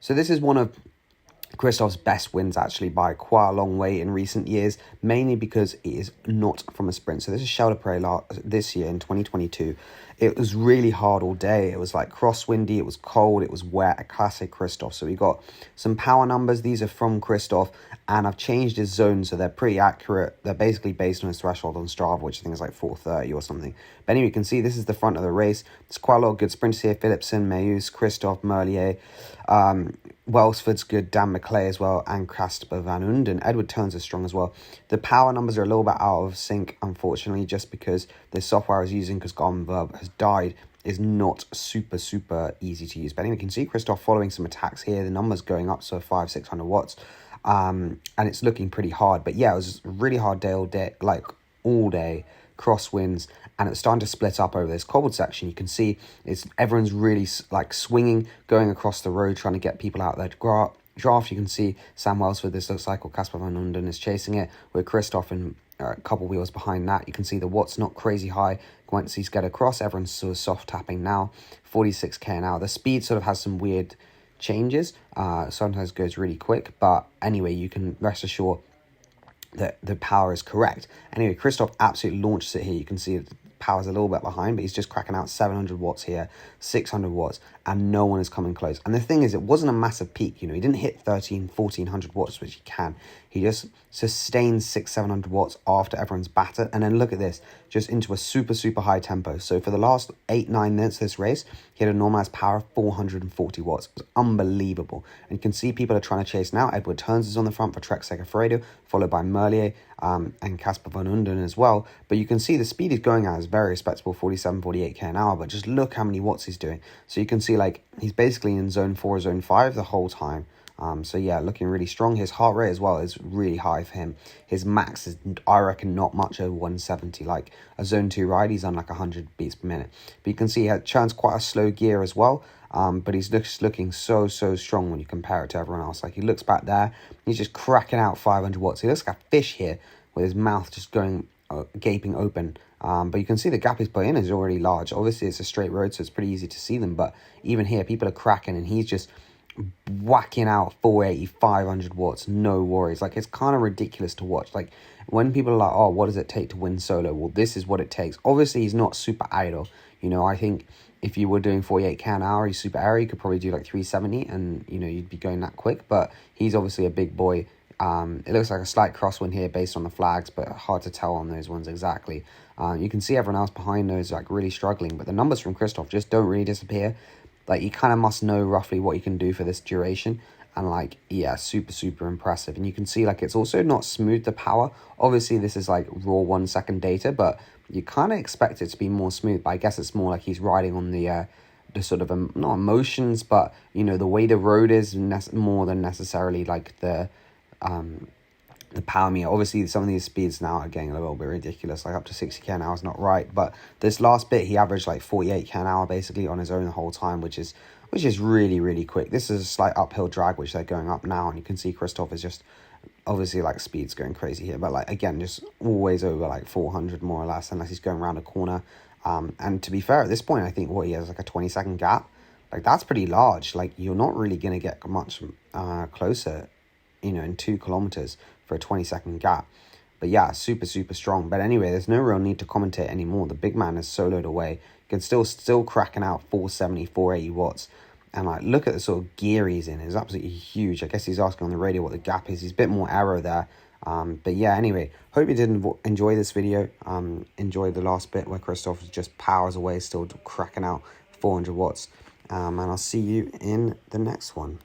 So this is one of Kristoffs' best wins, actually, by quite a long way in recent years, mainly because it is not from a sprint. So this is Shell de Prey this year in 2022. It was really hard all day. It was like crosswindy, it was cold, it was wet, a classic Kristoff. So we got some power numbers. These are from Kristoff, and I've changed his zone, so they're pretty accurate. They're basically based on his threshold on Strava, which I think is like 430 or something. But anyway, you can see this is the front of the race. There's quite a lot of good sprinters here. Philipsen, Meus, Kristoff, Merlier, Welsford's good, Dan McClay as well, and Casper Van Unden. Edward Turns is strong as well. The power numbers are a little bit out of sync, unfortunately, just because the software I was using, because Garmin Verb has died, is not super easy to use. But anyway, you can see Kristoff following some attacks here. The numbers going up, so 500-600 watts. And it's looking pretty hard. But yeah, it was a really hard day all day, crosswinds, and it's starting to split up over this cobbled section. You can see everyone's really like swinging, going across the road, trying to get people out there to draft. You can see Sam Welsford, this looks like, or Casper Van Unden is chasing it, with Kristoff and a couple wheels behind that. You can see the watts not crazy high. Once he's get across, everyone's sort of soft tapping now, 46k an hour. The speed sort of has some weird changes. Sometimes goes really quick, but anyway, you can rest assured that the power is correct. Anyway, Kristoff absolutely launches it here. You can see the power's a little bit behind, but he's just cracking out 700 watts here, 600 watts, and no one is coming close. And the thing is, it wasn't a massive peak. You know, he didn't hit 1400 watts, which he can. He just sustained 600-700 watts after everyone's battered. And then look at this, just into a super high tempo. So for the last 8-9 minutes of this race, he had a normalized power of 440 watts. It was unbelievable. And you can see people are trying to chase now. Edward Turns is on the front for Trek Segafredo, followed by Merlier and Casper Van Unden as well. But you can see the speed he's going at is very respectable, 47-48k an hour. But just look how many watts he's doing. So you can see, like, he's basically in zone 4, zone 5 the whole time. So yeah, looking really strong. His heart rate as well is really high for him. His max is, I reckon, not much over 170. Like a zone 2 ride, he's on like 100 beats per minute. But you can see he churns quite a slow gear as well. But he's just looking so strong when you compare it to everyone else. Like, he looks back there, he's just cracking out 500 watts. He looks like a fish here, with his mouth just going gaping open. But you can see the gap he's put in is already large. Obviously, it's a straight road, so it's pretty easy to see them. But even here, people are cracking, and he's just whacking out 480, 500 watts, no worries. Like, it's kind of ridiculous to watch. Like, when people are like, oh, what does it take to win solo? Well, this is what it takes. Obviously, he's not super idle. You know, I think if you were doing 48k an hour, he's super aero, you could probably do like 370, and, you know, you'd be going that quick. But he's obviously a big boy. It looks like a slight crosswind here based on the flags, but hard to tell on those ones exactly. You can see everyone else behind those like really struggling, but the numbers from Kristoff just don't really disappear. Like, you kind of must know roughly what you can do for this duration. And, like, yeah, super impressive. And you can see, like, it's also not smooth, the power. Obviously, this is, like, raw 1 second data, but you kind of expect it to be more smooth. But I guess it's more like he's riding on the sort of, not emotions, but, you know, the way the road is more than necessarily, like, the power meter. Obviously, some of these speeds now are getting a little bit ridiculous, like up to 60k an hour is not right. But this last bit, he averaged like 48k an hour basically on his own the whole time, which is really quick. This is a slight uphill drag, which they're going up now, and you can see Kristoff is just obviously, like, speed's going crazy here, but, like, again, just always over like 400 more or less, unless he's going around a corner. And to be fair, at this point, I think what he has like a 20-second gap. Like, that's pretty large. Like, you're not really gonna get much closer, you know, in 2 kilometers for a 20-second gap. But yeah, super strong. But anyway, there's no real need to commentate anymore. The big man is soloed away. You can still cracking out 470, 480 watts. And, like, look at the sort of gear he's in. It's absolutely huge. I guess he's asking on the radio what the gap is. He's a bit more aero there. But yeah, anyway, hope you did enjoy this video. Enjoy the last bit where Kristoff just powers away, still cracking out 400 watts. And I'll see you in the next one.